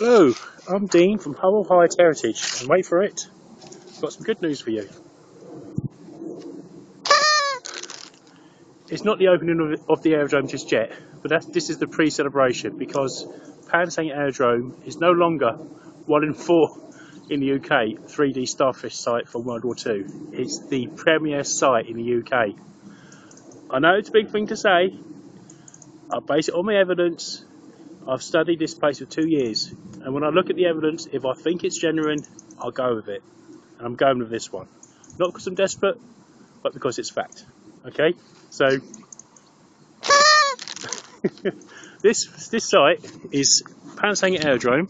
Hello, I'm Dean from No1 WWII Heritage, and wait for it, I've got some good news for you. It's not the opening of the aerodrome just yet, but this is the pre-celebration, because Aerodrome is no longer 1 in 4 in the UK 3D starfish site from World War II. It's the premier site in the UK. I know it's a big thing to say. I'll base it on my evidence. I've studied this place for 2 years, and when I look at the evidence, if I think it's genuine, I'll go with it. And I'm going with this one. Not because I'm desperate, but because it's fact. Okay? So, this site is Aerodrome,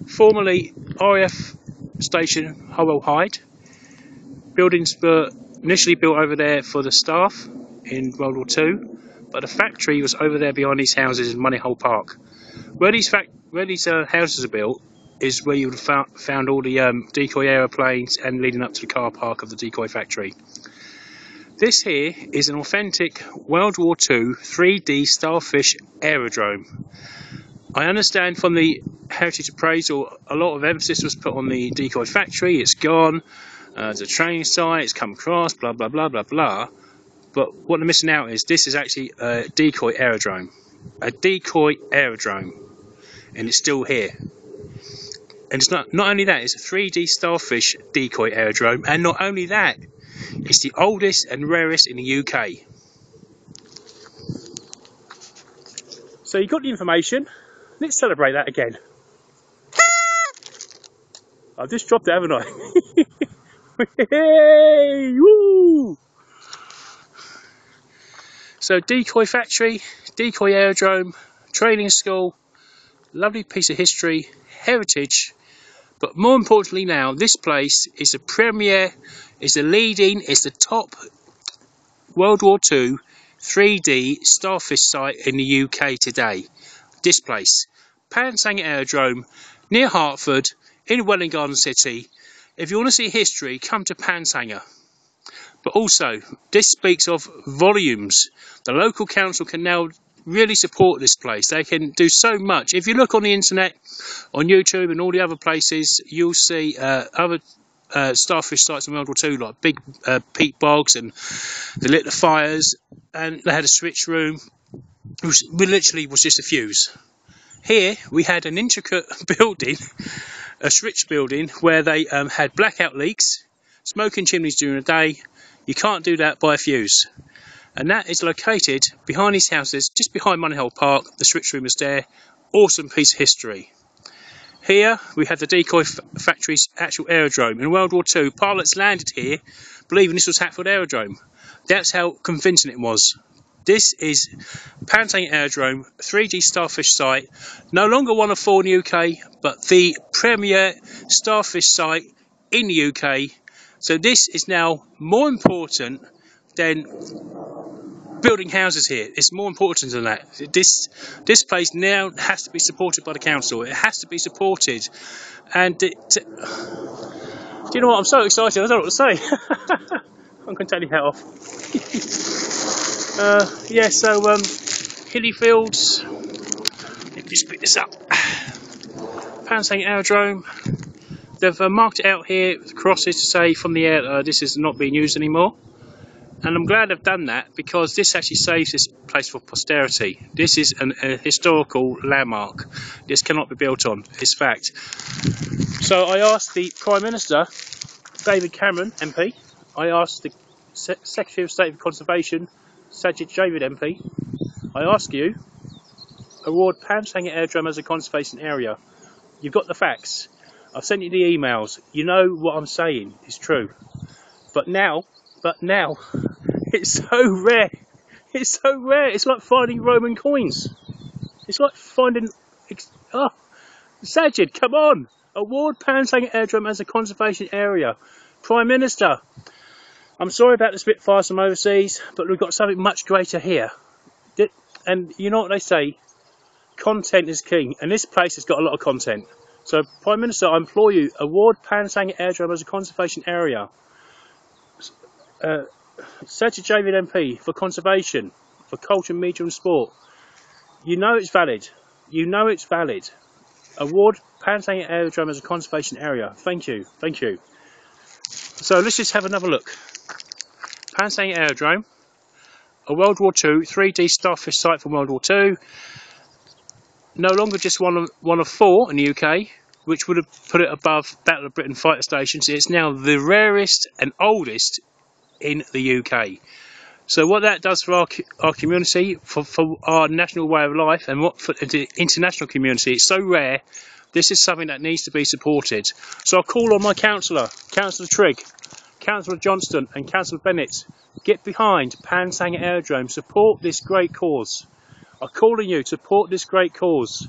formerly RAF Station Howell Hyde. Buildings were initially built over there for the staff in World War II, but the factory was over there behind these houses in Moneyhole Park. Where these houses are built is where you would have found all the Decoy aeroplanes and leading up to the car park of the Decoy factory. This here is an authentic World War II 3D starfish aerodrome. I understand from the heritage appraisal a lot of emphasis was put on the Decoy factory. It's gone, it's a training site, it's come across, blah blah blah blah blah. But what they're missing out is this is actually a Decoy aerodrome. A Decoy aerodrome. And it's still here. And it's not only that, it's a 3D starfish Decoy aerodrome, and not only that, it's the oldest and rarest in the UK. So you got the information. Let's celebrate that again. I've just dropped it, haven't I? Hey, woo! So Decoy factory, Decoy aerodrome, training school, lovely piece of history, heritage. But more importantly now, this place is a premier, is the leading, is the top World War II 3D starfish site in the UK today. This place, Aerodrome, near Hertford, in Welwyn Garden City. If you want to see history, come to Pansanger. But also, this speaks of volumes. The local council can now really support this place. They can do so much. If you look on the internet, on YouTube and all the other places, you'll see other starfish sites in World War II, like big peat bogs, and they lit the fires, and they had a switch room, which literally was just a fuse. Here we had an intricate building, a switch building, where they had blackout leaks, smoking chimneys during the day. You can't do that by a fuse. And that is located behind these houses, just behind Moneyhole Park. The switch room is there. Awesome piece of history. Here we have the Decoy factory's actual aerodrome. In World War II, pilots landed here believing this was Hatfield Aerodrome. That's how convincing it was. This is Aerodrome, 3D starfish site, no longer 1 of 4 in the UK, but the premier starfish site in the UK. So this is now more important than building houses here. It's more important than that. This place now has to be supported by the council. It has to be supported. And do you know what? I'm so excited. I don't know what to say. I'm going to take the hat off. Yeah. So hilly fields. Let me just pick this up. Aerodrome. They've marked it out here with crosses to say from the air this is not being used anymore. And I'm glad they've done that, because this actually saves this place for posterity. This is a historical landmark. This cannot be built on. It's fact. So I asked the Prime Minister, David Cameron MP. I asked the Secretary of State for Conservation, Sajid Javid MP. I ask you, award Aerodrome as a conservation area. You've got the facts. I've sent you the emails. You know what I'm saying is true. But now, it's so rare. It's so rare. It's like finding Roman coins. It's like finding... Oh, Sajid, come on. Award Aerodrome as a conservation area. Prime Minister, I'm sorry about the Spitfires from overseas, but we've got something much greater here. And you know what they say? Content is king. And this place has got a lot of content. So, Prime Minister, I implore you, award Aerodrome as a conservation area. Sajid Javid MP for conservation, for culture, media and sport. You know it's valid. You know it's valid. Award Pantang Aerodrome as a conservation area. Thank you, thank you. So let's just have another look. Pantang Aerodrome, a World War II 3D starfish site from World War II. No longer just one of four in the UK, which would have put it above Battle of Britain fighter stations. It's now the rarest and oldest in the UK. So what that does for our community, for our national way of life, and what for the international community, it's so rare. This is something that needs to be supported. So I'll call on my councillor, Councillor Trigg, Councillor Johnston and Councillor Bennett. Get behind Pantang Aerodrome, support this great cause. I'm calling you to support this great cause.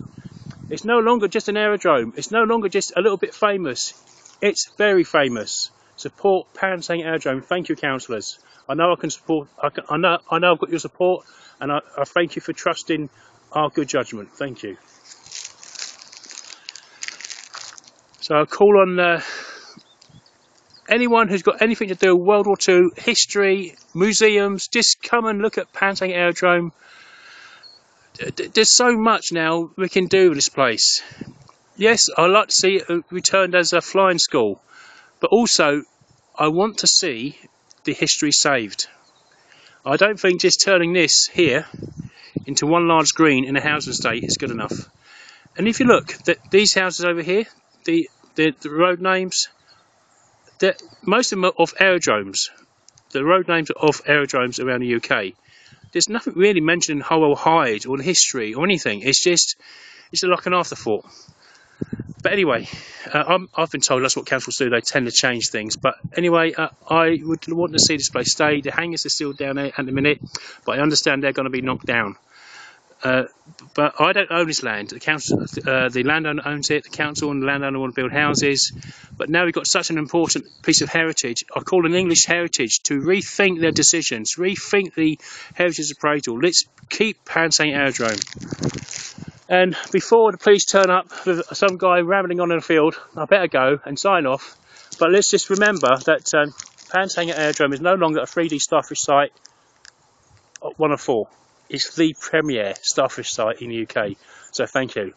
It's no longer just an aerodrome, it's no longer just a little bit famous, it's very famous. Support Pantang Aerodrome. Thank you, councillors. I know I can support, I know I've got your support, and I thank you for trusting our good judgment. Thank you. So I'll call on anyone who's got anything to do with World War II, history, museums, just come and look at Pantang Aerodrome. There's so much now we can do with this place. Yes, I'd like to see it returned as a flying school, but also I want to see the history saved. I don't think just turning this here into one large green in a housing estate is good enough. And if you look, these houses over here, the road names, most of them are of aerodromes. The road names are of aerodromes around the UK. There's nothing really mentioned in Howell Hyde or the history or anything. It's like an afterthought. But anyway, I've been told that's what councils do. They tend to change things. But anyway, I would want to see this place stay. The hangars are still down there at the minute, but I understand they're going to be knocked down. But I don't own this land. The council, the landowner owns it. The council and the landowner want to build houses. But now we've got such an important piece of heritage. I call it English heritage to rethink their decisions, rethink the heritage appraisal. Let's keep Pantang Aerodrome. And before the police turn up with some guy rambling on in the field, I better go and sign off. But let's just remember that Pantang Aerodrome is no longer a 3D starfish site, one of four. It's the premier starfish site in the UK. So thank you.